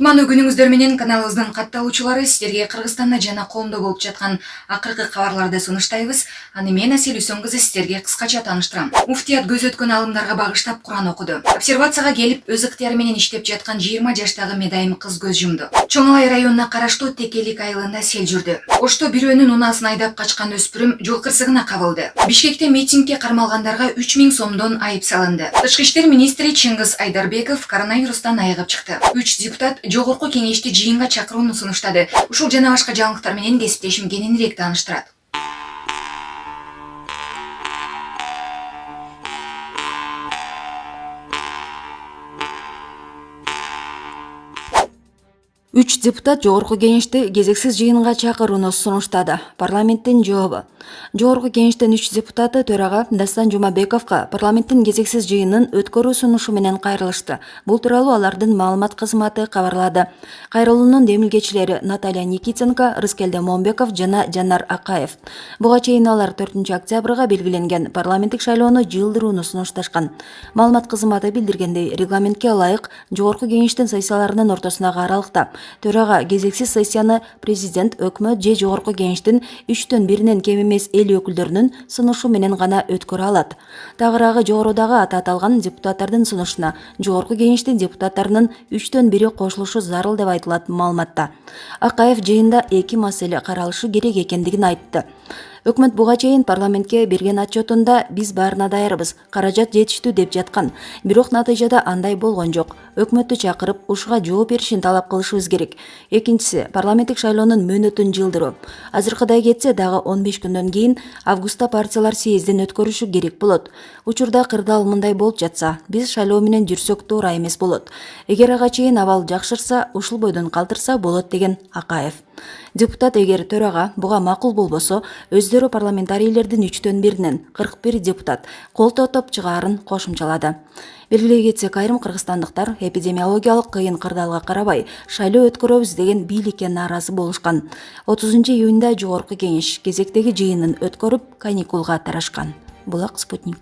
Кутмандуу күнүңүздөр менен каналыбыздын катталуучулары сиздерге Кыргызстанда жана Комдо болуп жаткан акыркы кабарларды сунуштайбыз. Аны мен Асель Үсөн кызы сиздерге кыскача тааныштырам. Муфтият көз өткөн алымдарга багыштап Куран окуду. Обсервацияга келип өз ыктыяры менен иштеп жаткан 20 жаштагы медайым кыз көз жумду. Чоң Алай районуна караштуу Текелик айылында сел жүрдү. Ошто бирөөнүн унаасын айдап качкан өспүрүм жол кырсыгына кабылды. Бишкекте митингге кармалгандарга 3000 сомдон айып салынды. Тышкы иштер министри Чыңгыз Айдарбеков коронавирустан айыгып чыкты. 3 депутат Жогорку кеңешти жыйынга чакырууну сунуштады. Ушул жана башка жаңылыктар менен кесиптешим кененирээк тааныштырат. Үч депутат Жогорку кеңешти кезексиз жыйынга чакырууну сунуштады. Парламенттин жообу. Жогорку кеңештин 3 депутаты төрага Дастан Жумабековго парламенттин кезексиз жыйынын өткөрүү сунушу менен кайрылышты. Бул тууралуу алардын маалымат кызматы кабарлады. Кайрылуунун демилгечилери Наталья Никитенко, Рыскелде Момбеков жана Жанар Акаев. Буга чейин алар 4 октябрга белгиленген парламенттик шайлоону жылдырууну сунушташкан. Маалымат кызматы билдиргендей, регламентке ылайык Жогорку кеңештин сессияларынын ортосундагы аралыкта төрага кезексиз сессияны президент, өкмөт же Жогорку кеңештин 3төн 1-нен кем эмес эл өкүлдөрүнүн сунушу менен гана өткөрө алат. Тагыраагы жогорудагы аталган депутаттардын сунушуна Жогорку кеңештин депутаттарынын 3төн 1 кошулушу зарыл деп айтылат маалыматта. Акаев жыйында 2 маселе каралышы керек экендигин айтты. Өкмөт буга чейин парламентке берген отчетунда биз баарына даярбыз, каражат жетиштүү деп жаткан. Бирок натыйжада андай болгон жок. Өкмөттү чакырып, ушуга жооп беришин талап кылышыбыз керек. Экинчиси, парламенттик шайлоонун мөөнөтүн жылдыруу. Азыркыдай кетсе дагы 15 күндөн кийин августта партиялар съездин өткөрүшү керек болот. Учурда кырдаал мындай болуп жатса, биз шайлоо менен жүрсөк туура эмес болот. Эгер ага чейин абал жакшырса, ушул бойдон калтырса болот деген Акаев. Депутат эгер төрага буга макул болбосо, өздөрү парламентарийлердин 3төн 1-нен 41 депутат кол тотоп чыгаарын кошумчалады. Белгилей кетсек, айрым кыргызстандыктар эпидемиологиялык кыйын кырдаалга карабай шайлоо өткөрөбүз деген бийликке нааразы болушкан. 30-июнда Жогорку кеңеш кезектеги жыйынын өткөрүп, каникулга тарашкан. Булак Спутник.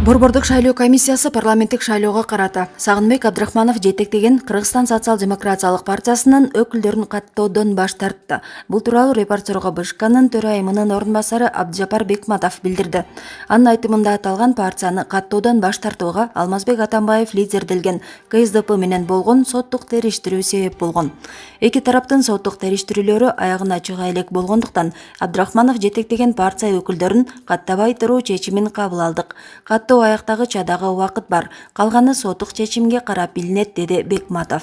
Борбордук шайлоо комиссиясы парламенттик шайлоого карата Сагынбек Абдрахманов жетектеген Кыргызстан социал-демократиялык партиясынын өкүлдөрүн каттоодон баш тартты. Бул тууралуу Репортерго БШКнын төрайымынын орун басары Абдыжапар Бекматов билдирди. Анын айтымында аталган партияны каттоодон баш тартууга Алмазбек Атамбаев лидерделген КСДП менен болгон соттук териштирүү себеп болгон. Эки тараптын соттук териштирүүлөрү аягына чыга элек болгондуктан Абдрахманов жетектеген партия өкүлдөрүн каттабай туруу чечимин кабыл алдык. Аяктагыча дагы убакыт бар. Калганы соттук чечимге карап билинет, деди Бекматов.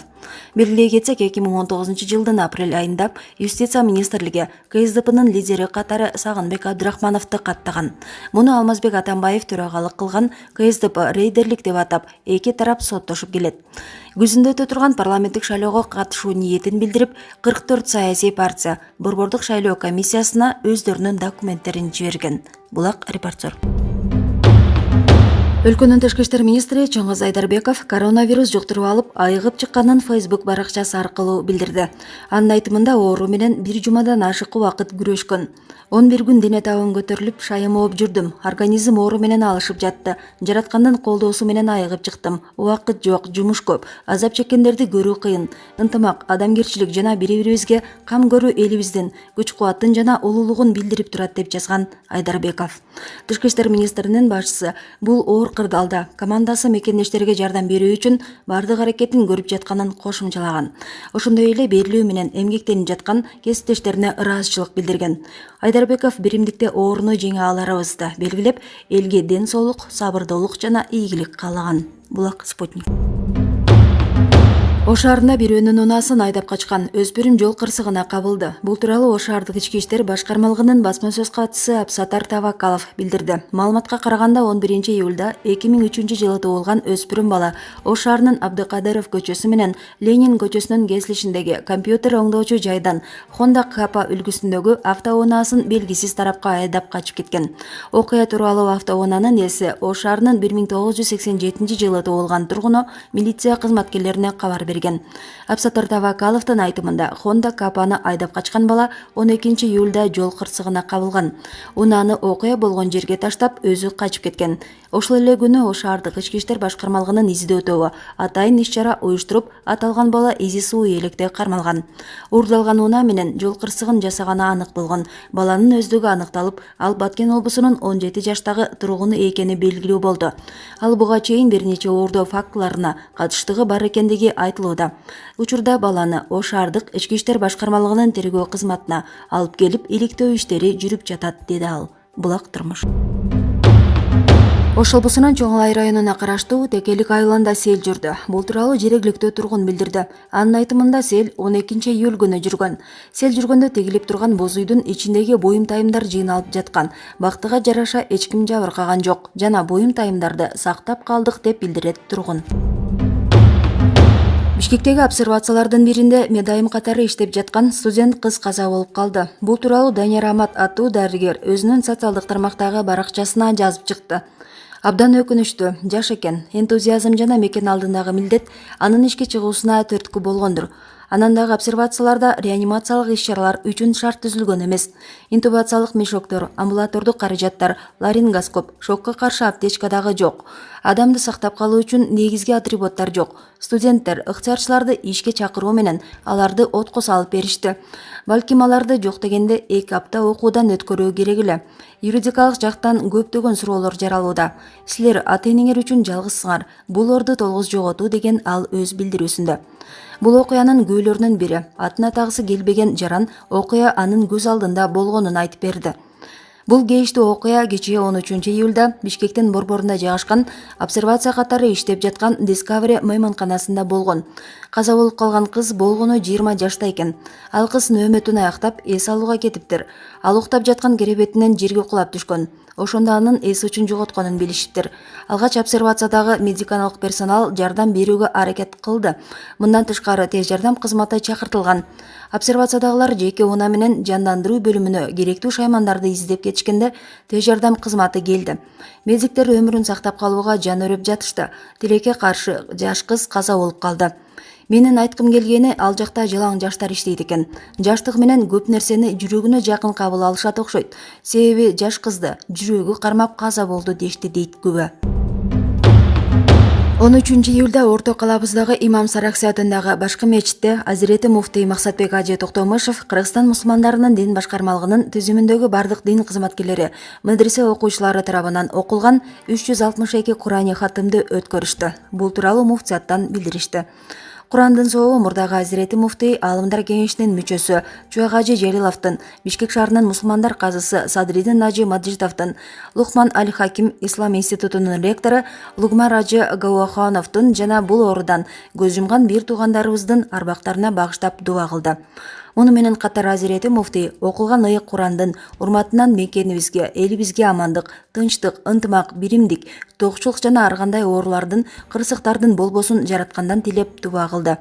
Белгилей кетсек, 2019-жылдын апрель айында Юстиция министрлиги КСДПнын лидери катары Сагынбек Абдрахмановду каттаган. Муну Алмазбек Атамбаев төрагалык кылган КСДП рейдерлик деп атап, эки тарап соттошуп келет. Күзүндө өтө турган парламенттик шайлоого катышуу ниетин билдирип, 44 саясий партия Борбордук шайлоо комиссиясына өздөрүнүн документтерин жиберген. Булак Репортер. Өлкөнүн тышкы иштер министри Чыңгыз Айдарбеков коронавирус жуктуруп алып, айыгып чыкканын Facebook баракчасы аркылуу билдирди. Анын айтымында оору менен бир жумадан ашык убакыт күрөшкөн. 11 күн дене табым көтөрүлүп, шайым ооп жүрдүм. Организм оору менен алышып жатты. Жараткандын колдоосу менен айыгып чыктым. Убакыт жок, жумуш көп. Азап чеккендерди көрүү кыйын. Ынтымак, адамгерчилик жана бири-бирибизге кам көрүү элибиздин күч-кубаттын жана улуулугун билдирип турат деп жазган Айдарбеков. Тышкы иштер министринин башчысы бул оор кырдаалда командасы мекендештерге жардам берүү үчүн бардык аракетин көрүп жатканын кошумчалаган. Ошондой эле берилүү менен эмгектенип жаткан кесиптештерине ыраазычылык билдирген. Айдарбеков биримдикте ооруну жеңе аларыбызды белгилеп, элге ден соолук, сабырдуулук жана ийгилик каалаган. Булак Спутник. Ош шаарында бирөөнүн унаасын айдап качкан өспүрүм жол кырсыгына кабылды. Бул тууралуу Ош шаардык ички иштер башкармалыгынын басма сөз катчысы Абсатар Тавакалов билдирди. Маалыматка караганда 11-июлда 2003-жылы туулган өспүрүм бала Ош шаарынын Абдыкадыров көчөсү менен Ленин көчөсүнүн кесилишиндеги компьютер оңдоочу жайдан Honda Kappa үлгүсүндөгү автоунаасын белгисиз тарапка айдап качып кеткен. Окуя тууралуу автоунаанын ээси Ош шаарынын 1987-жылы туулган тургуну милиция кызматкерлерине кабар берген. берген. Абсаттар Тавакаловдун айтымында Honda Капаны айдап качкан бала 12 июлда жол кырсыгына кабылган. Унаны окуя болгон жерге таштап өзү качып кеткен. Ошол эле күнү шаардык ички иштер башкармалыгынын издөөтөбү атайын иш-чара уюштуруп, аталган бала изи суу ээлекте кармалган. Уурдалган унаа менен жол кырсыгын жасаганы анык болгон. Баланын өздүгү аныкталып, ал Баткен облусунун 17 жаштагы тургуну экени белгилүү болду. Ал буга чейин бир нече уурдоо фактыларына катыштыгы бар экендиги айтылууда. Учурда баланы Ош шаардык ички иштер башкармалыгынын тергөө кызматына алып келип, иликтөө иштери жүрүп жатат, деди ал. Булак турмуш. Ош облусунун Чоңлай районуна караштуу Текелик айылында сел жүрдү. Бул тууралуу жергиликтүү тургун билдирди. Анын айтымында сел 12 июль күнү жүргөн. Сел жүргөндө тегилип турган боз үйдүн ичиндеги буюм тайымдар жыйналып жаткан. Бактыга жараша эч ким жабыркаган жок жана буюм тайымдарды сактап калдык деп билдирет тургун. Бишкектеги обсервациялардын биринде медайым катары иштеп жаткан студент кыз каза болуп калды. Бул тууралуу Данияр Амат аттуу дарыгер өзүнүн социалдык тармактагы баракчасына жазып чыкты. Абдан өкүнүчтүү, жаш экен, энтузиазм жана мекен алдындагы милдет анын ишке чыгуусуна түрткү болгондур. Анан дагы обсервацияларда реанимациялык иш-чаралар үчүн шарт түзүлгөн эмес. Интубациялык мешоктор, амбулатордук каражаттар, ларингоскоп, шокко каршы аптечка дагы жок. Адамды сактап калуу үчүн негизги атрибуттар жок. Студенттер ыктыярчыларды ишке чакыруу менен аларды отко салып беришти. Балким аларды жок дегенде 2 апта окуудан өткөрүү керек эле. Юридикалык жактан көптөгөн суроолор жаралууда. Силер ата-энеңер үчүн жалгызсыңар. Бул орду толгуз жоготуу, деген ал өз билдирүүсүндө. Бул окуянын күбөлөрүнүн бири. Атын атагысы келбеген жаран окуя анын көз алдында болгонун айтып берди. Бул кейиштүү окуя кечээ 13 июлда Бишкектин борборунда жайгашкан обсервация катары иштеп жаткан Discovery мейманканасында болгон. Каза болуп калган кыз болгону 20 жашта экен. Ал кыз нөөмөтүн аяктап эс алууга кетиптир. Ал уктап жаткан керебетинен жерге кулап түшкөн. Ошондо анын эс учун жоготконун билишиптир. Алгач обсервациядагы медикалык персонал жардам берүүгө аракет кылды. Мындан тышкары тез жардам кызматы чакыртылган. Обсервациядагылар жеке унаа менен жандандыруу бөлүмүнө керектүү шаймандарды издеп кетишкенде тез жардам кызматы келди. Медиктер өмүрүн сактап калууга жан өрөп жатышты. Тилекке каршы жаш кыз каза болуп калды. Менин айткым келгени, ал жакта жалаң жаштар иштейт экен. Жаштык менен көп нерсени жүрөгүнө жакын кабыл алышат окшойт. Себеби жаш кызды жүрөгү кармап каза болду дешти, дейт күбө. 13 июлда Орто калабыздагы Имам Саракси атындагы башкы мечитте Азирети муфтий Максатбек Ажы Токтомушев Кыргызстан мусулмандарынын дин башкармалыгынын түзүмүндөгү бардык дин кызматкерлери, медресе окуучулары тарабынан окулган 362 Курани хатымды өткөрүштү. Бул тууралуу муфтияттан билдиришти. Курандын сообу мурдагы Азирети муфтий Аалымдар кеңешинин мүчөсү Чуагажы Желиловдун, Бишкек шаарынын мусулмандар казысы Садридин Ажы Маджидовдун, Лухман Аль-Хаким Ислам институтунун ректору Лугмар Ажы Гауахановдун жана бул оорудан көз жумган бир туугандарыбыздын арбактарына багыштап дуа кылды. Муну менен катар Азирети муфтий окулган ыйык Курандын урматынан мекенибизге, элибизге амандык, тынчтык, ынтымак, биримдик, токчулук жана ар кандай оорулардын, кырсыктардын болбосун жараткандан тилеп дуа кылды.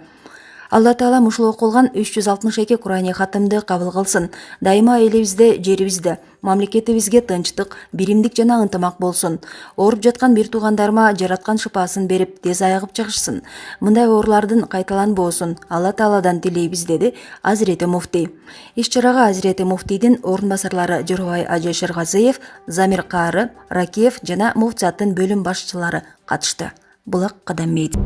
Алла Таала ушул окулган 362 Курани хатымды кабыл кылсын. Дайыма элибизде, жерибизде, мамлекетибизге тынчтык, биримдик жана ынтымак болсун. Ооруп жаткан бир туугандарыма жараткан шыпаасын берип, тез айыгып чыгышсын. Мындай оорулардын кайталанбоосун Алла Тааладан тилейбиз, деди Азирети муфтий. Иш-чарага Азирети муфтийдин орун басарлары Жорубай Ажы Шергазиев, Замир Кары, Ракиев жана муфтияттын бөлүм башчылары катышты. Булак Кадамбек.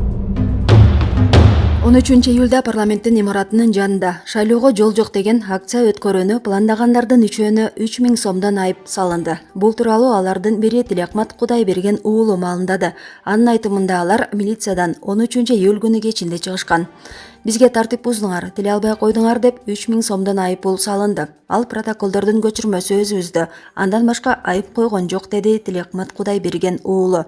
13 июлда парламенттин имаратынын жанында шайлоого жол жок деген акция өткөрүүнү пландагандардын үчөөнө 3000 сомдон айып салынды. Бул тууралуу алардын бири Тилекмат Кудайберген уулу маалымдады. Анын айтымында алар милициядан 13 июль күнү кечинде чыгышкан. Бизге тартип буздуңар, тиле албай койдуңар деп 3000 сомдон айып пул салынды. Ал протоколдордун көчүрмөсү өзүбүздө. Андан башка айып койгон жок, деди Тилекмат Кудайберген уулу.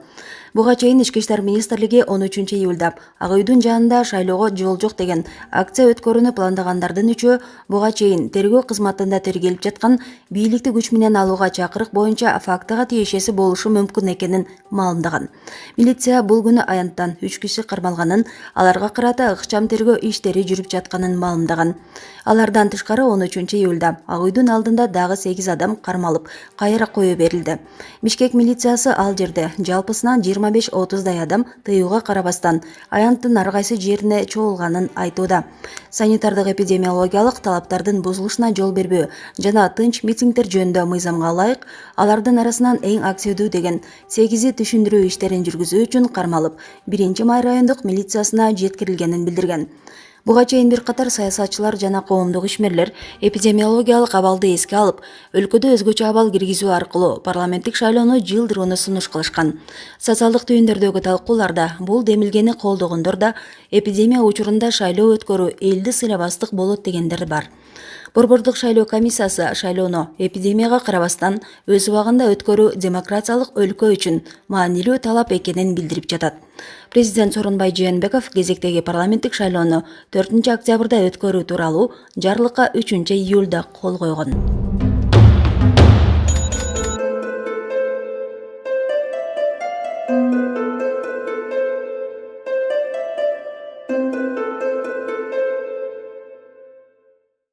Буга чейин Ички иштер министрлиги 13 июлда Ак үйдүн жанында шайлоого жол жок деген акция өткөрүүнү пландагандардын үчөө буга чейин тергөө кызматында тергелип жаткан бийликти күч менен алууга чакырык боюнча фактыга тиешеси болушу мүмкүн экенин маалымдаган. Милиция бул күнү аянттан 3 киши кармалганын, аларга карата ыкчам тергөө иштери жүрүп жатканын маалымдаган. Алардан тышкары 13 июлда Ак үйдүн алдында дагы 8 адам кармалып, кайра кое берилди. Бишкек милициясы ал жерде жалпысынан 25-30 адам тыюуга карабастан аянттын ар кайсы жерине чогулганын айтууда. Санитардык эпидемиологиялык талаптардын бузулушуна жол бербөө жана тынч митингдер жөнүндө мыйзамга ылайык алардын арасынан эң аксиодуу деген 8 түшүндүрүү иштерин жүргүзүү үчүн кармалып, 1-май райондук милициясына жеткирилгенин билдирген. Буга чейин бир катар саясатчылар жана коомдук ишмерлер эпидемиологиялык абалды эске алып, өлкөдө өзгөчө абал киргизүү аркылуу парламенттик шайлоону жылдырууну сунуш кылышкан. Социалдык түйүндөрдөгү талкууларда бул демилгени колдогондор да эпидемия учурунда шайлоо өткөрүү элди сыйлабастык болот дегендер бар. Борбордук шайлоо комиссиясы шайлоону эпидемияга карабастан өз убагында өткөрүү демократиялык өлкө үчүн маанилүү талап экенин билдирип жатат. Президент Сооронбай Жээнбеков кезектеги парламенттик шайлоону 4 октябрда өткөрүү тууралуу жарлыкка 3 июлда кол койгон.